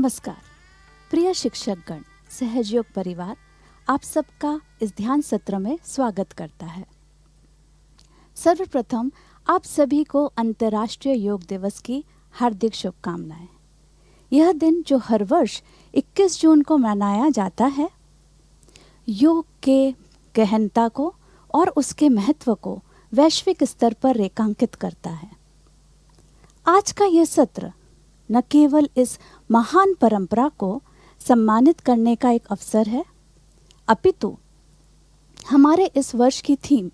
नमस्कार प्रिय शिक्षकगण, सहजयोग परिवार आप सबका इस ध्यान सत्र में स्वागत करता है। सर्वप्रथम आप सभी को अंतर्राष्ट्रीय योग दिवस की हार्दिक शुभकामनाएं। यह दिन जो हर वर्ष 21 जून को मनाया जाता है, योग के गहनता को और उसके महत्व को वैश्विक स्तर पर रेखांकित करता है। आज का यह सत्र न केवल इस महान परंपरा को सम्मानित करने का एक अवसर है, अपितु हमारे इस वर्ष की theme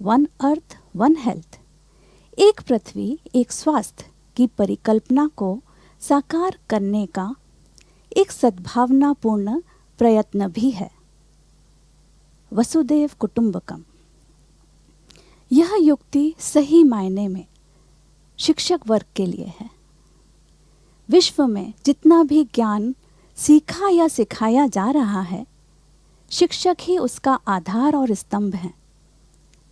one earth one health, एक पृथ्वी एक स्वास्थ्य की परिकल्पना को साकार करने का एक सद्भावनापूर्ण प्रयत्न भी है। वसुदेव कुटुंबकम, यह युक्ति सही मायने में शिक्षक वर्ग के लिए है। विश्व में जितना भी ज्ञान सीखा या सिखाया जा रहा है, शिक्षक ही उसका आधार और स्तंभ हैं।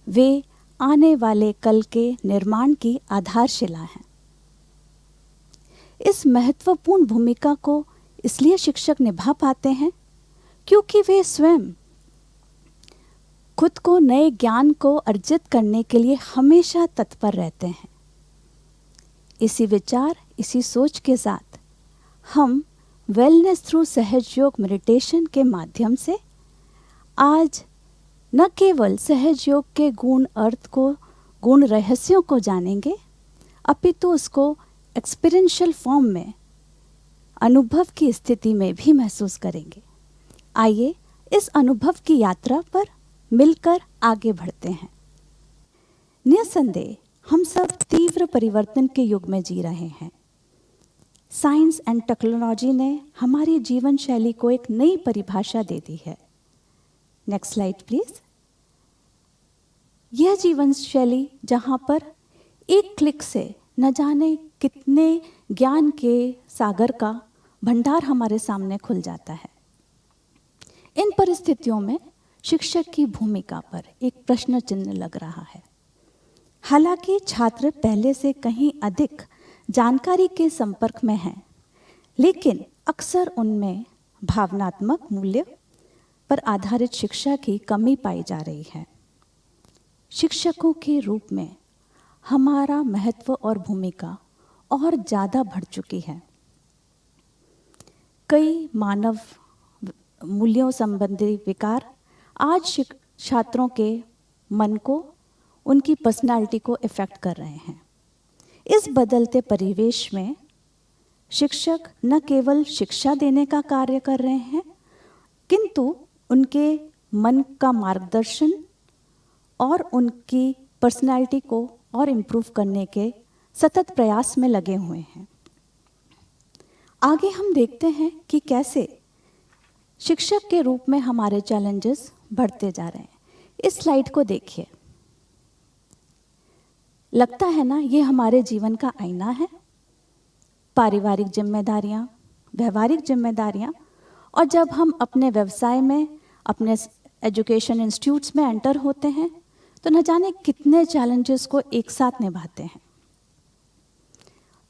वे आने वाले कल के निर्माण की आधारशिला हैं। इस महत्वपूर्ण भूमिका को इसलिए शिक्षक निभा पाते हैं क्योंकि वे स्वयं खुद को नए ज्ञान को अर्जित करने के लिए हमेशा तत्पर रहते हैं। इसी विचार, इसी सोच के साथ हम वेलनेस थ्रू सहज योग मेडिटेशन के माध्यम से आज न केवल सहज योग के गुण अर्थ को, गुण रहस्यों को जानेंगे, अपितु उसको एक्सपीरियंशियल फॉर्म में अनुभव की स्थिति में भी महसूस करेंगे। आइए इस अनुभव की यात्रा पर मिलकर आगे बढ़ते हैं। निस्संदेह हम सब तीव्र परिवर्तन के युग में जी रहे हैं। साइंस एंड टेक्नोलॉजी ने हमारी जीवन शैली को एक नई परिभाषा दे दी है। Next slide please. यह जीवन शैली जहां पर एक क्लिक से न जाने कितने ज्ञान के सागर का भंडार हमारे सामने खुल जाता है। इन परिस्थितियों में शिक्षक की भूमिका पर एक प्रश्न चिन्ह लग रहा है। हालांकि छात्र पहले से कहीं अधिक जानकारी के संपर्क में हैं, लेकिन अक्सर उनमें भावनात्मक मूल्य पर आधारित शिक्षा की कमी पाई जा रही है। शिक्षकों के रूप में हमारा महत्व और भूमिका और ज़्यादा बढ़ चुकी है। कई मानव मूल्यों संबंधी विकार आज छात्रों के मन को, उनकी पर्सनालिटी को इफेक्ट कर रहे हैं। इस बदलते परिवेश में शिक्षक न केवल शिक्षा देने का कार्य कर रहे हैं, किंतु उनके मन का मार्गदर्शन और उनकी पर्सनालिटी को और इम्प्रूव करने के सतत प्रयास में लगे हुए हैं। आगे हम देखते हैं कि कैसे शिक्षक के रूप में हमारे चैलेंजेस बढ़ते जा रहे हैं। इस स्लाइड को देखिए। लगता है ना, ये हमारे जीवन का आईना है। पारिवारिक जिम्मेदारियां, व्यवहारिक जिम्मेदारियां, और जब हम अपने व्यवसाय में, अपने एजुकेशन इंस्टीट्यूट्स में एंटर होते हैं तो न जाने कितने चैलेंजेस को एक साथ निभाते हैं।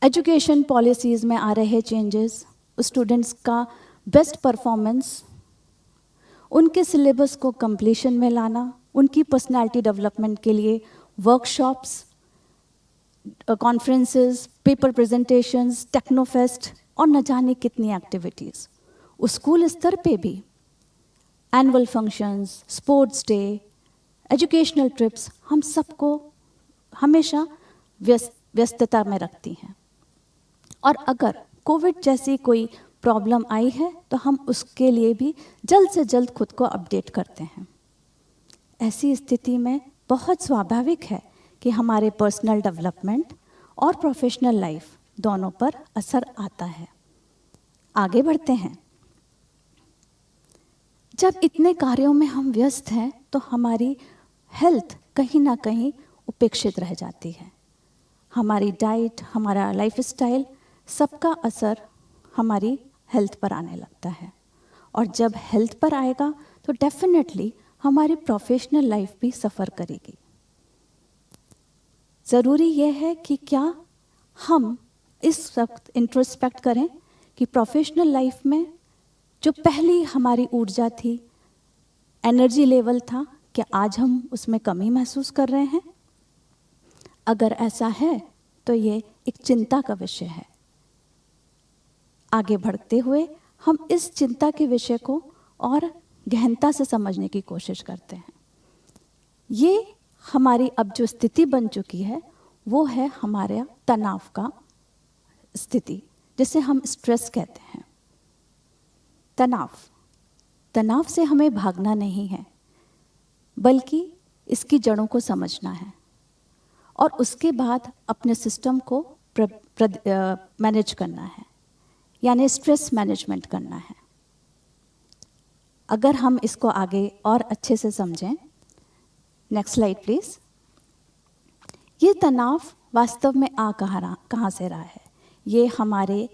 एजुकेशन पॉलिसीज में आ रहे चेंजेस, स्टूडेंट्स का बेस्ट परफॉर्मेंस, उनके सिलेबस को कंप्लीशन में लाना, उनकी पर्सनालिटी डेवलपमेंट के लिए वर्कशॉप्स, कॉन्फ्रेंसेस, पेपर प्रेजेंटेशंस, टेक्नोफेस्ट और न जाने कितनी एक्टिविटीज़। स्कूल स्तर पे भी annual functions, sports day, educational trips हम सबको हमेशा व्यस्तता में रखती हैं। और अगर कोविड जैसी कोई प्रॉब्लम आई है तो हम उसके लिए भी जल्द से जल्द खुद को अपडेट करते हैं। ऐसी स्थिति में बहुत स्वाभाविक है कि हमारे पर्सनल डेवलपमेंट और प्रोफेशनल लाइफ दोनों पर असर आता है। आगे बढ़ते हैं। जब इतने कार्यों में हम व्यस्त हैं तो हमारी हेल्थ कहीं ना कहीं उपेक्षित रह जाती है। हमारी डाइट, हमारा लाइफस्टाइल, सबका असर हमारी हेल्थ पर आने लगता है। और जब हेल्थ पर आएगा तो डेफिनेटली हमारी प्रोफेशनल लाइफ भी सफ़र करेगी। ज़रूरी यह है कि क्या हम इस वक्त इंट्रोस्पेक्ट करें कि प्रोफेशनल लाइफ में जो पहली हमारी ऊर्जा थी, एनर्जी लेवल था, क्या आज हम उसमें कमी महसूस कर रहे हैं? अगर ऐसा है तो ये एक चिंता का विषय है। आगे बढ़ते हुए हम इस चिंता के विषय को और गहनता से समझने की कोशिश करते हैं। ये हमारी अब जो स्थिति बन चुकी है वो है हमारे तनाव का स्थिति, जिसे हम स्ट्रेस कहते हैं। तनाव से हमें भागना नहीं है, बल्कि इसकी जड़ों को समझना है और उसके बाद अपने सिस्टम को मैनेज करना है, यानी स्ट्रेस मैनेजमेंट करना है। अगर हम इसको आगे और अच्छे से समझें, नेक्स्ट स्लाइड प्लीज। ये तनाव वास्तव में कहाँ से रहा है? ये हमारे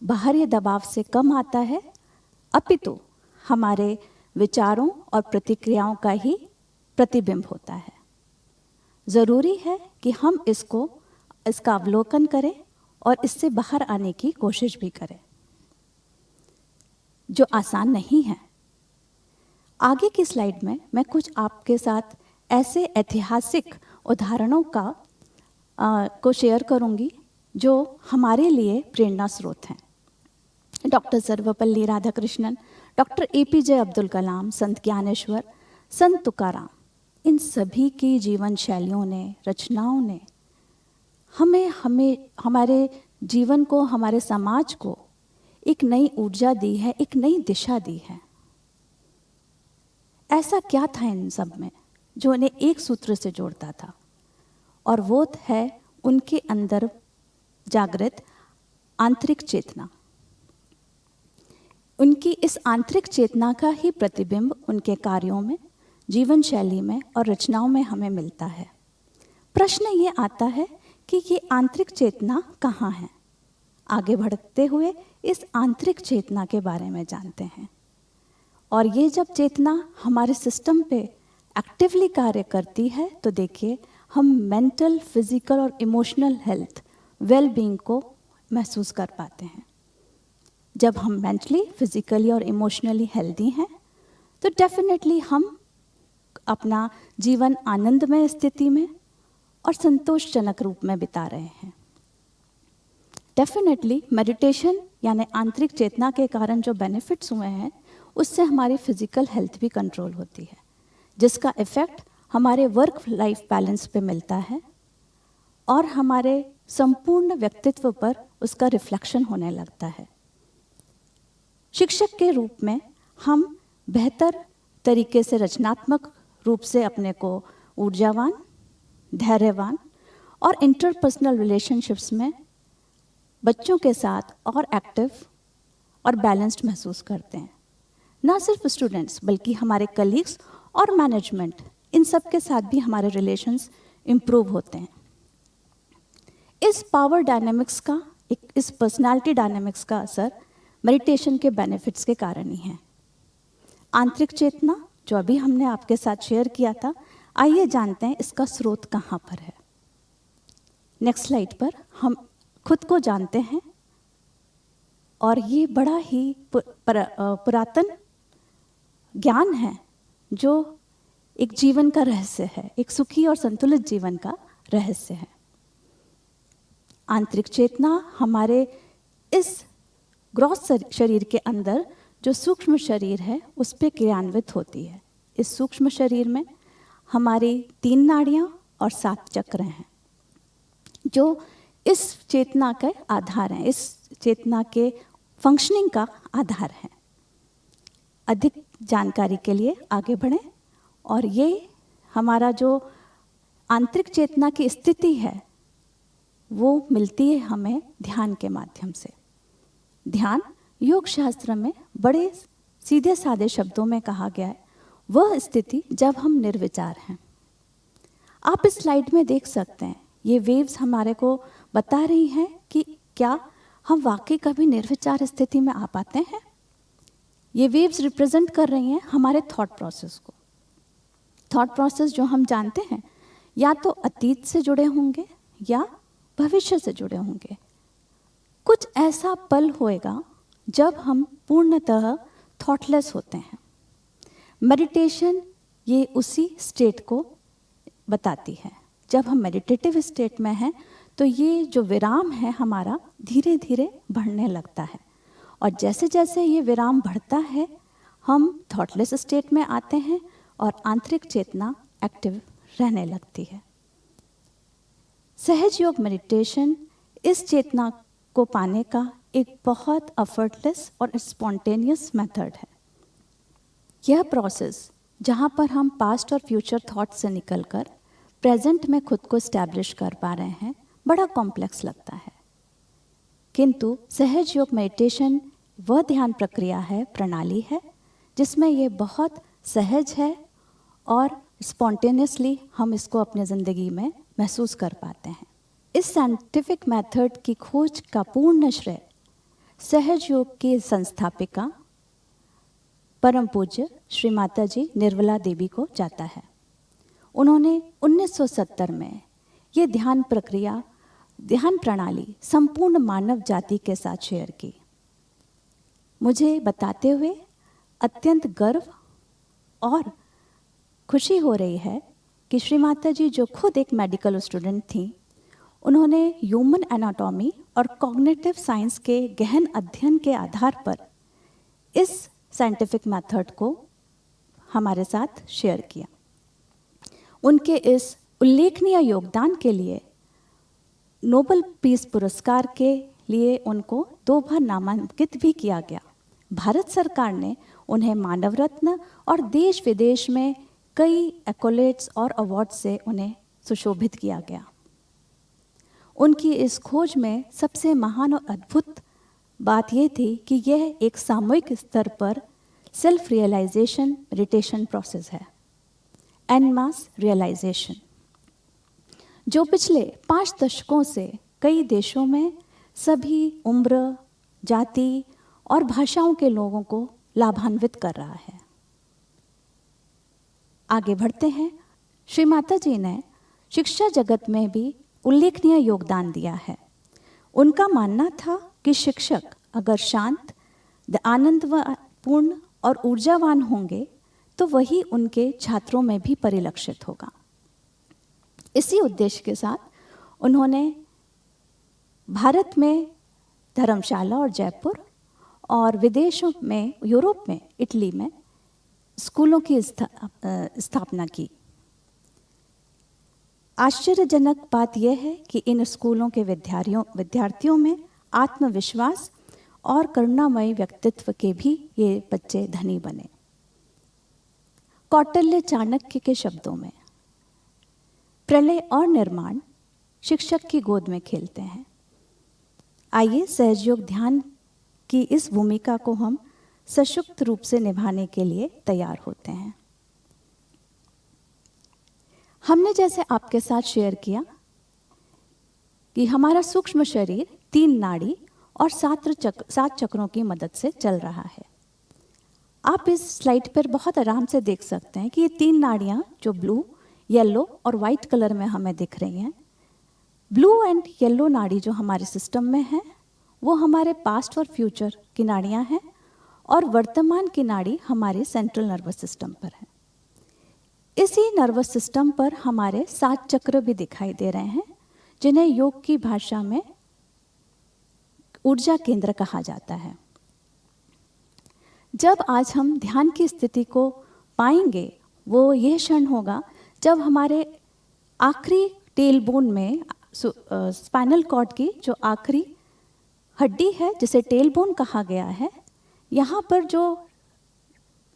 बाहरी दबाव से कम आता है, अपितु हमारे विचारों और प्रतिक्रियाओं का ही प्रतिबिंब होता है। ज़रूरी है कि हम इसका अवलोकन करें और इससे बाहर आने की कोशिश भी करें, जो आसान नहीं है। आगे की स्लाइड में मैं कुछ आपके साथ ऐसे ऐतिहासिक उदाहरणों को शेयर करूंगी जो हमारे लिए प्रेरणा स्रोत हैं। Doctor Sarvepalli Radhakrishnan, doctor APJ Abdul Kalam, Sant Dnyaneshwar, संत तुकाराम, इन सभी की जीवन शैलियों ने, रचनाओं ने हमें हमारे जीवन को, हमारे समाज को एक नई ऊर्जा दी है, एक नई दिशा दी है। ऐसा क्या था इन सब में जो उन्हें एक सूत्र से जोड़ता था? और वो है उनके अंदर जागृत आंतरिक चेतना। उनकी इस आंतरिक चेतना का ही प्रतिबिंब उनके कार्यों में, जीवन शैली में और रचनाओं में हमें मिलता है। प्रश्न ये आता है कि ये आंतरिक चेतना कहाँ है? आगे बढ़ते हुए इस आंतरिक चेतना के बारे में जानते हैं। और ये जब चेतना हमारे सिस्टम पे एक्टिवली कार्य करती है तो देखिए हम मेंटल, फिजिकल और इमोशनल हेल्थ, वेल बीइंग को महसूस कर पाते हैं। जब हम मेंटली, फिजिकली और इमोशनली हेल्दी हैं तो डेफिनेटली हम अपना जीवन आनंदमय स्थिति में और संतोषजनक रूप में बिता रहे हैं। डेफिनेटली मेडिटेशन यानी आंतरिक चेतना के कारण जो बेनिफिट्स हुए हैं उससे हमारी फिजिकल हेल्थ भी कंट्रोल होती है, जिसका इफ़ेक्ट हमारे वर्क लाइफ बैलेंस पे मिलता है और हमारे संपूर्ण व्यक्तित्व पर उसका रिफ्लेक्शन होने लगता है। शिक्षक के रूप में हम बेहतर तरीके से रचनात्मक रूप से अपने को ऊर्जावान, धैर्यवान और इंटरपर्सनल रिलेशनशिप्स में बच्चों के साथ और एक्टिव और बैलेंस्ड महसूस करते हैं। ना सिर्फ स्टूडेंट्स बल्कि हमारे कलीग्स और मैनेजमेंट, इन सब के साथ भी हमारे रिलेशंस इम्प्रूव होते हैं। इस पावर डायनामिक्स का, इस पर्सनालिटी डायनामिक्स का असर मेडिटेशन के बेनिफिट्स के कारण ही है। आंतरिक चेतना जो अभी हमने आपके साथ शेयर किया था, आइए जानते हैं इसका स्रोत कहाँ पर है। नेक्स्ट स्लाइड पर हम खुद को जानते हैं और ये बड़ा ही पुरातन ज्ञान है जो एक जीवन का रहस्य है, एक सुखी और संतुलित जीवन का रहस्य है। आंतरिक चेतना हमारे इस ग्रॉस शरीर के अंदर जो सूक्ष्म शरीर है उस पर क्रियान्वित होती है। इस सूक्ष्म शरीर में हमारी 3 नाड़ियाँ और 7 चक्र हैं जो इस चेतना के आधार हैं, इस चेतना के फंक्शनिंग का आधार है। अधिक जानकारी के लिए आगे बढ़ें और ये हमारा जो आंतरिक चेतना की स्थिति है वो मिलती है हमें ध्यान के माध्यम से। ध्यान योग शास्त्र में बड़े सीधे सादे शब्दों में कहा गया है, वह स्थिति जब हम निर्विचार हैं। आप इस स्लाइड में देख सकते हैं, ये वेव्स हमारे को बता रही हैं कि क्या हम वाकई कभी निर्विचार स्थिति में आ पाते हैं। ये वेव्स रिप्रेजेंट कर रही हैं हमारे थॉट प्रोसेस को। थॉट प्रोसेस जो हम जानते हैं या तो अतीत से जुड़े होंगे या भविष्य से जुड़े होंगे। कुछ ऐसा पल होएगा जब हम पूर्णतः थॉटलेस होते हैं। मेडिटेशन ये उसी स्टेट को बताती है। जब हम मेडिटेटिव स्टेट में हैं तो ये जो विराम है हमारा धीरे धीरे बढ़ने लगता है, और जैसे जैसे ये विराम बढ़ता है हम थॉटलेस स्टेट में आते हैं और आंतरिक चेतना एक्टिव रहने लगती है। सहज योग मेडिटेशन इस चेतना को पाने का एक बहुत एफर्टलेस और स्पॉन्टेनियस मेथड है। यह प्रोसेस जहाँ पर हम पास्ट और फ्यूचर थॉट से निकलकर प्रेजेंट में खुद को स्टैब्लिश कर पा रहे हैं, बड़ा कॉम्प्लेक्स लगता है, किंतु सहज योग मेडिटेशन वह ध्यान प्रक्रिया है, प्रणाली है, जिसमें ये बहुत सहज है और स्पॉन्टेनियसली हम इसको अपने ज़िंदगी में महसूस कर पाते हैं। इस साइंटिफिक मेथड की खोज का पूर्ण श्रेय सहज योग की संस्थापिका परम पूज्य श्री माता जी निर्मला देवी को जाता है। उन्होंने 1970 में ये ध्यान प्रक्रिया, ध्यान प्रणाली संपूर्ण मानव जाति के साथ शेयर की। मुझे बताते हुए अत्यंत गर्व और खुशी हो रही है कि श्री माता जी जो खुद एक मेडिकल स्टूडेंट थी, उन्होंने ह्यूमन एनाटॉमी और कॉग्निटिव साइंस के गहन अध्ययन के आधार पर इस साइंटिफिक मेथड को हमारे साथ शेयर किया। उनके इस उल्लेखनीय योगदान के लिए नोबेल पीस पुरस्कार के लिए उनको 2 बार नामांकित भी किया गया। भारत सरकार ने उन्हें मानव रत्न और देश विदेश में कई एक्कोलेट्स और अवार्ड से उन्हें सुशोभित किया गया। उनकी इस खोज में सबसे महान और अद्भुत बात यह थी कि यह एक सामूहिक स्तर पर सेल्फ रियलाइजेशन मेडिटेशन प्रोसेस है, एन मास रियलाइजेशन, जो पिछले 5 दशकों से कई देशों में सभी उम्र, जाति और भाषाओं के लोगों को लाभान्वित कर रहा है। आगे बढ़ते हैं। श्री माता जी ने शिक्षा जगत में भी उल्लेखनीय योगदान दिया है। उनका मानना था कि शिक्षक अगर शांत, आनंदपूर्ण और ऊर्जावान होंगे तो वही उनके छात्रों में भी परिलक्षित होगा। इसी उद्देश्य के साथ उन्होंने भारत में धर्मशाला और जयपुर और विदेशों में, यूरोप में, इटली में स्कूलों की स्थापना की। आश्चर्यजनक बात यह है कि इन स्कूलों के विद्यार्थियों में आत्मविश्वास और करुणामय व्यक्तित्व के भी ये बच्चे धनी बने। कौटिल्य चाणक्य के शब्दों में, प्रलय और निर्माण शिक्षक की गोद में खेलते हैं। आइए सहजयोग ध्यान की इस भूमिका को हम सशक्त रूप से निभाने के लिए तैयार होते हैं। हमने जैसे आपके साथ शेयर किया कि हमारा सूक्ष्म शरीर 3 नाड़ी और 7 चक्रों की मदद से चल रहा है। आप इस स्लाइड पर बहुत आराम से देख सकते हैं कि ये 3 नाड़ियाँ जो ब्लू, येलो और वाइट कलर में हमें दिख रही हैं, ब्लू एंड येलो नाड़ी जो हमारे सिस्टम में है वो हमारे पास्ट और फ्यूचर की नाड़ियाँ हैं, और वर्तमान की नाड़ी हमारे सेंट्रल नर्वस सिस्टम पर है। इसी नर्वस सिस्टम पर हमारे 7 चक्र भी दिखाई दे रहे हैं, जिन्हें योग की भाषा में ऊर्जा केंद्र कहा जाता है। जब आज हम ध्यान की स्थिति को पाएंगे वो यह क्षण होगा जब हमारे आखिरी टेलबोन में, स्पाइनल कॉर्ड की जो आखिरी हड्डी है जिसे टेलबोन कहा गया है, यहाँ पर जो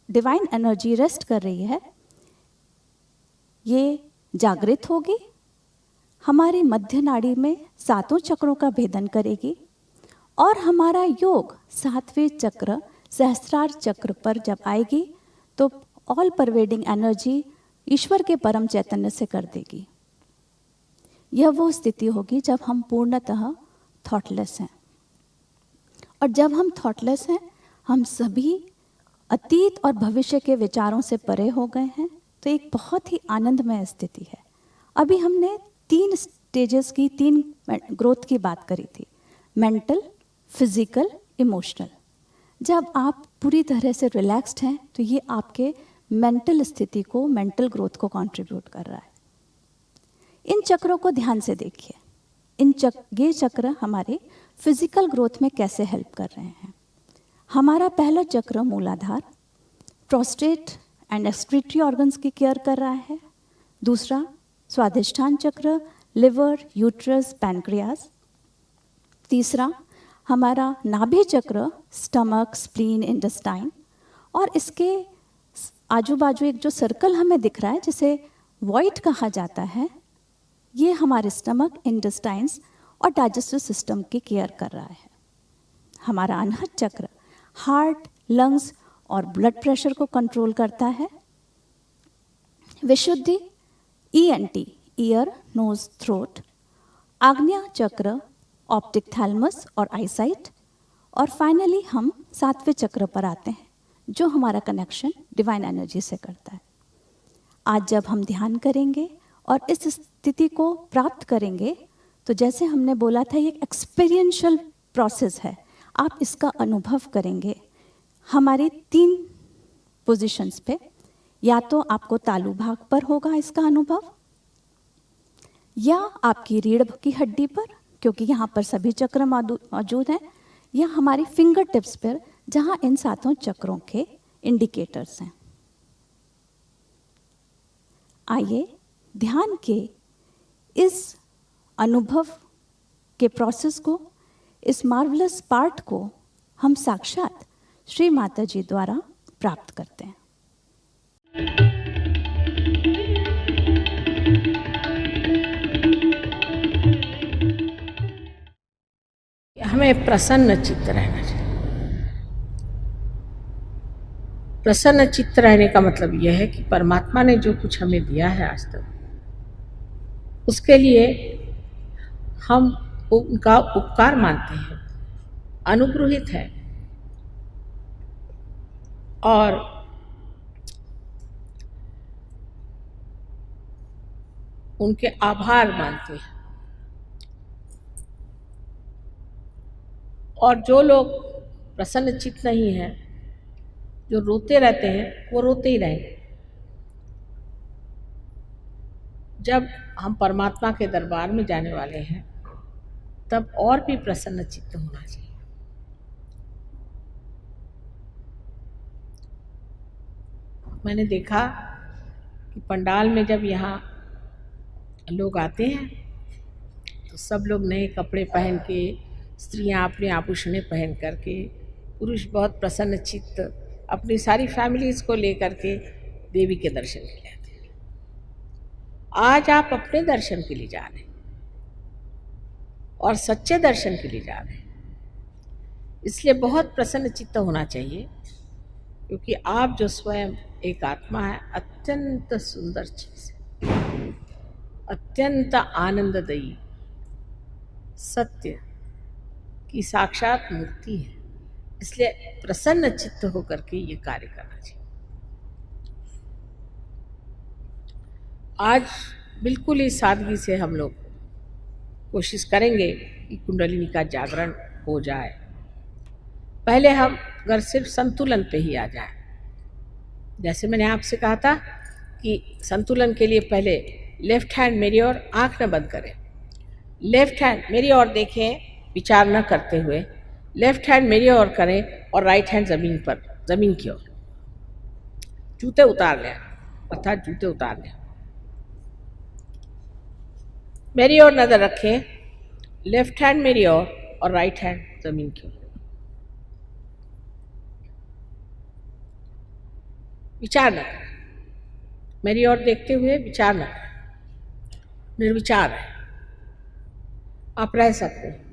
डिवाइन एनर्जी रेस्ट कर रही है ये जागृत होगी, हमारी मध्य नाड़ी में 7 चक्रों का भेदन करेगी, और हमारा योग 7वें चक्र सहस्त्रार चक्र पर जब आएगी तो ऑल परवेडिंग एनर्जी ईश्वर के परम चैतन्य से कर देगी। यह वो स्थिति होगी जब हम पूर्णतः थॉटलेस हैं। और जब हम थॉटलेस हैं, हम सभी अतीत और भविष्य के विचारों से परे हो गए हैं, तो एक बहुत ही आनंदमय स्थिति है। अभी हमने 3 स्टेजेस की, 3 ग्रोथ की बात करी थी, मेंटल, फिजिकल, इमोशनल। जब आप पूरी तरह से रिलैक्स्ड हैं तो ये आपके मेंटल स्थिति को, मेंटल ग्रोथ को कंट्रीब्यूट कर रहा है। इन चक्रों को ध्यान से देखिए। ये चक्र हमारे फिजिकल ग्रोथ में कैसे हेल्प कर रहे हैं। हमारा पहला चक्र मूलाधार प्रोस्टेट एंड एक्सक्रीटरी ऑर्गन्स की केयर कर रहा है। दूसरा स्वादिष्ठान चक्र लिवर, यूट्रस, पैनक्रियास। तीसरा हमारा नाभि चक्र स्टमक, स्प्लीन, इंटेस्टाइन। और इसके आजू बाजू एक जो सर्कल हमें दिख रहा है जिसे वॉइड कहा जाता है, ये हमारे स्टमक, इंटेस्टाइन्स और डाइजेस्टिव सिस्टम की केयर कर रहा है। हमारा अनहद चक्र हार्ट, लंग्स और ब्लड प्रेशर को कंट्रोल करता है। विशुद्धि ENT ईयर, नोज, थ्रोट। आग्नेय चक्र ऑप्टिक थैलमस और आईसाइट। और फाइनली हम 7वें चक्र पर आते हैं जो हमारा कनेक्शन डिवाइन एनर्जी से करता है। आज जब हम ध्यान करेंगे और इस स्थिति को प्राप्त करेंगे तो जैसे हमने बोला था ये एक एक्सपीरियंशियल प्रोसेस है, आप इसका अनुभव करेंगे हमारी 3 पोजीशंस पे। या तो आपको तालु भाग पर होगा इसका अनुभव, या आपकी रीढ़ की हड्डी पर क्योंकि यहाँ पर सभी चक्र मौजूद हैं, या हमारी फिंगर टिप्स पर जहाँ इन 7 चक्रों के इंडिकेटर्स हैं। आइए ध्यान के इस अनुभव के प्रोसेस को, इस मार्वलस पार्ट को हम साक्षात श्री माता जी द्वारा प्राप्त करते हैं। हमें प्रसन्न चित्त रहना चाहिए। प्रसन्न चित्त रहने का मतलब यह है कि परमात्मा ने जो कुछ हमें दिया है आज तक, उसके लिए हम उनका उपकार मानते हैं, अनुग्रहित है और उनके आभार मानते हैं। और जो लोग प्रसन्न चित्त नहीं हैं, जो रोते रहते हैं, वो रोते ही रहेंगे। जब हम परमात्मा के दरबार में जाने वाले हैं तब और भी प्रसन्न चित्त होना चाहिए। मैंने देखा कि पंडाल में जब यहाँ लोग आते हैं तो सब लोग नए कपड़े पहन के, स्त्रियाँ अपने आभूषणें पहन करके, पुरुष बहुत प्रसन्न चित्त अपनी सारी फैमिलीज को लेकर के देवी के दर्शन के लिए आते हैं। आज आप अपने दर्शन के लिए जा रहे हैं और सच्चे दर्शन के लिए जा रहे हैं, इसलिए बहुत प्रसन्न चित्त होना चाहिए, क्योंकि आप जो स्वयं एक आत्मा है, अत्यंत सुंदर चीज है, अत्यंत आनंददायी सत्य की साक्षात मूर्ति है। इसलिए प्रसन्न चित्त होकर के ये कार्य करना चाहिए। आज बिल्कुल ही सादगी से हम लोग कोशिश करेंगे कि कुंडलिनी का जागरण हो जाए। पहले हम अगर सिर्फ संतुलन पे ही आ जाए, जैसे मैंने आपसे कहा था कि संतुलन के लिए पहले लेफ्ट हैंड मेरी ओर, आंख न बंद करें, लेफ्ट हैंड मेरी ओर देखें विचार न करते हुए, लेफ्ट हैंड मेरी ओर करें और राइट हैंड जमीन पर, जमीन की ओर। जूते उतार लें, अर्थात जूते उतार लें। मेरी ओर नजर रखें, लेफ्ट हैंड मेरी ओर और राइट हैंड जमीन की ओर। विचार न करें, मेरी ओर देखते हुए विचार न करें, निर्विचार है, आप रह सकते हैं।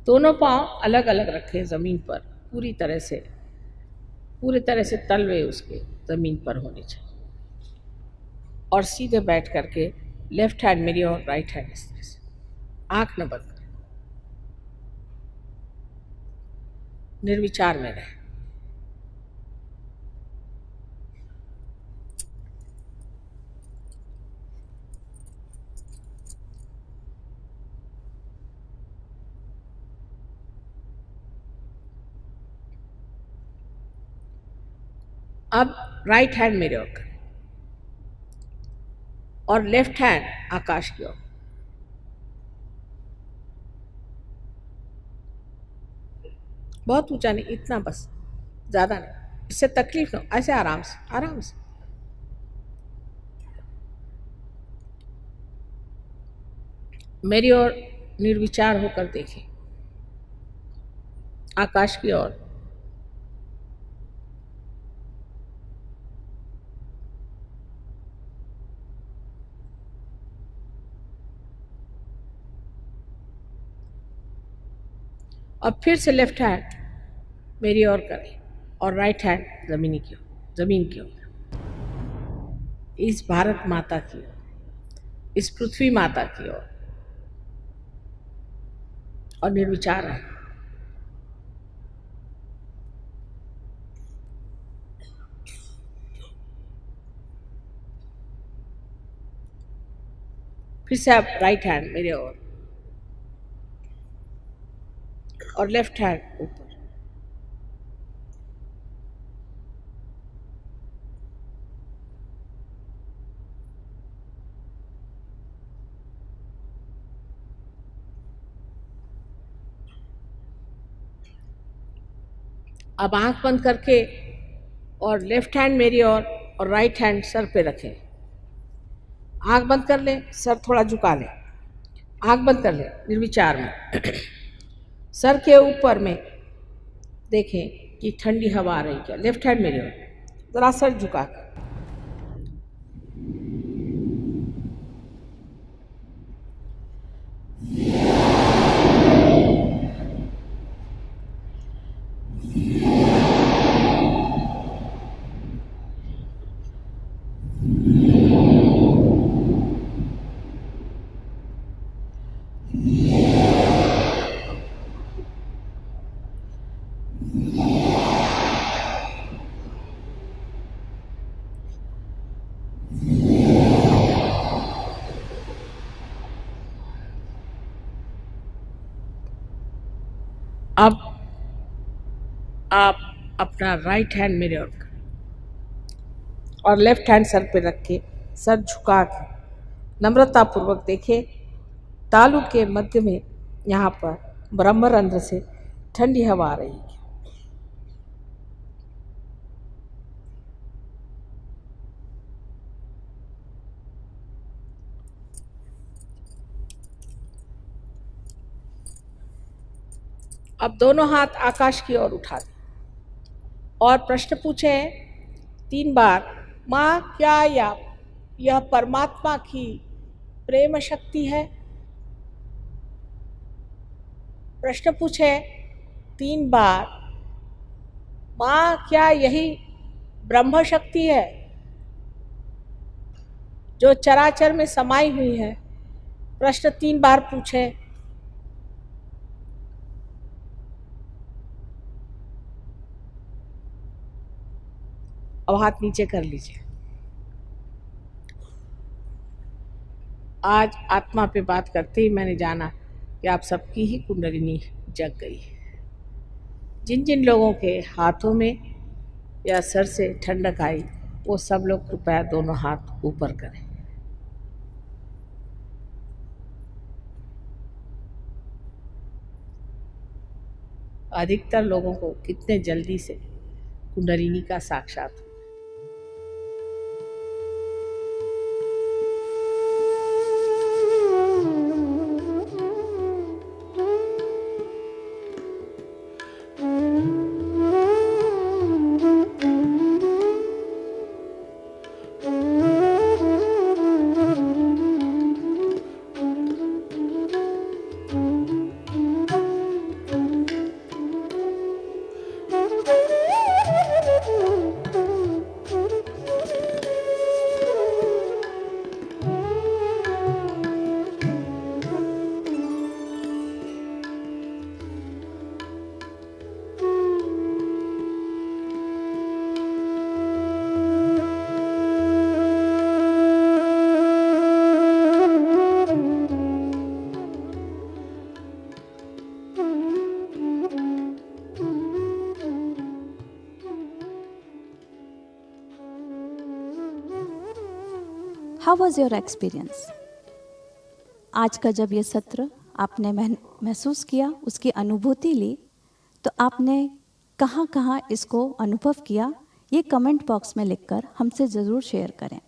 दोनों पांव अलग अलग रखें जमीन पर, पूरी तरह से तलवे उसके जमीन पर होने चाहिए, और सीधे बैठ करके लेफ्ट हैंड मेरी और राइट हैंड इस तरह से, आंख न बंद करें। निर्विचार में रहें। अब राइट हैंड मेरे ओर करें और लेफ्ट हैंड आकाश की ओर। बहुत ऊंचा नहीं, इतना बस, ज्यादा नहीं, इससे तकलीफ ना, ऐसे आराम से आराम से। मेरी ओर निर्विचार होकर देखें, आकाश की ओर। और फिर से लेफ्ट हैंड मेरी ओर करें और राइट हैंड जमीन की ओर, इस भारत माता की ओर, इस पृथ्वी माता की ओर, और निर्विचार है। फिर से आप राइट हैंड मेरे ओर और लेफ्ट हैंड ऊपर। अब आंख बंद करके और लेफ्ट हैंड मेरी ओर और राइट हैंड सर पे रखें। आंख बंद कर लें, सर थोड़ा झुका लें, आंख बंद कर लें निर्विचार में। सर के ऊपर में देखें कि ठंडी हवा आ रही क्या। लेफ्ट हैंड मेरी ओर, जरा सर झुका कर। अब आप अपना राइट हैंड मेरे ओर करें और लेफ्ट हैंड सर पे रख के, सर झुका के नम्रतापूर्वक देखें, तालु के मध्य में यहाँ पर ब्रह्मरंध्र से ठंडी हवा आ रही है। अब दोनों हाथ आकाश की ओर उठा दें और प्रश्न पूछें 3 बार, माँ क्या यह परमात्मा की प्रेम शक्ति है? प्रश्न पूछें 3 बार, माँ क्या यही ब्रह्म शक्ति है जो चराचर में समाई हुई है? प्रश्न 3 बार पूछें। अब हाथ नीचे कर लीजिए। आज आत्मा पे बात करते ही मैंने जाना कि आप सबकी ही कुंडलिनी जग गई है। जिन जिन लोगों के हाथों में या सर से ठंडक आई, वो सब लोग कृपया दोनों हाथ ऊपर करें। अधिकतर लोगों को कितने जल्दी से कुंडलिनी का साक्षात हुआ। How was your experience? आज का जब ये सत्र आपने महसूस किया, उसकी अनुभूति ली, तो आपने कहाँ कहाँ इसको अनुभव किया, ये कमेंट बॉक्स में लिखकर हमसे ज़रूर शेयर करें।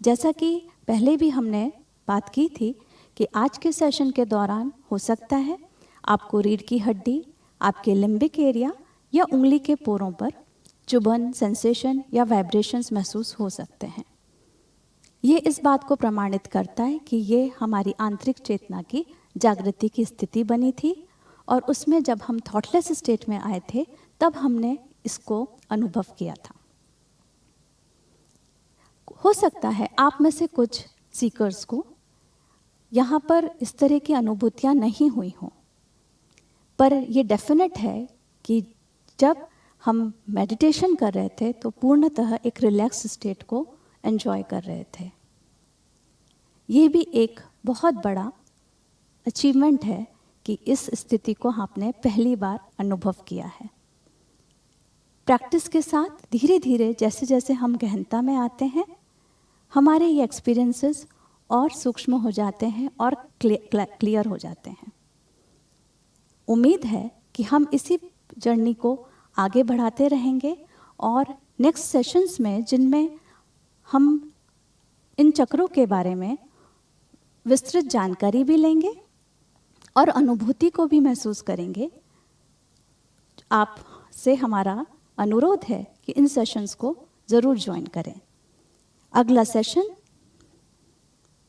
जैसा कि पहले भी हमने बात की थी कि आज के सेशन के दौरान हो सकता है आपको रीढ़ की हड्डी, आपके लिम्बिक एरिया या उंगली के पोरों पर चुभन, सेंसेशन या वाइब्रेशंस महसूस हो सकते हैं। ये इस बात को प्रमाणित करता है कि ये हमारी आंतरिक चेतना की जागृति की स्थिति बनी थी और उसमें जब हम थॉटलेस स्टेट में आए थे तब हमने इसको अनुभव किया था। हो सकता है आप में से कुछ सीकर्स को यहाँ पर इस तरह की अनुभूतियाँ नहीं हुई हों, पर ये डेफिनेट है कि जब हम मेडिटेशन कर रहे थे तो पूर्णतः एक रिलैक्स स्टेट को एंजॉय कर रहे थे। ये भी एक बहुत बड़ा अचीवमेंट है कि इस स्थिति को आपने पहली बार अनुभव किया है। प्रैक्टिस के साथ धीरे धीरे जैसे जैसे हम गहनता में आते हैं, हमारे ये एक्सपीरियंसेस और सूक्ष्म हो जाते हैं और क्लियर हो जाते हैं। उम्मीद है कि हम इसी जर्नी को आगे बढ़ाते रहेंगे और नेक्स्ट सेशंस में, जिनमें हम इन चक्रों के बारे में विस्तृत जानकारी भी लेंगे और अनुभूति को भी महसूस करेंगे, आपसे हमारा अनुरोध है कि इन सेशंस को ज़रूर ज्वाइन करें। अगला सेशन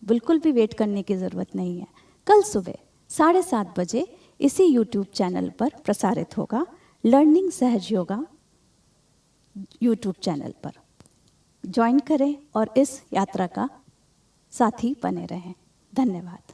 बिल्कुल भी वेट करने की ज़रूरत नहीं है, कल सुबह 7:30 बजे इसी यूट्यूब चैनल पर प्रसारित होगा, लर्निंग सहज योगा यूट्यूब चैनल पर। ज्वाइन करें और इस यात्रा का साथी बने रहें। धन्यवाद।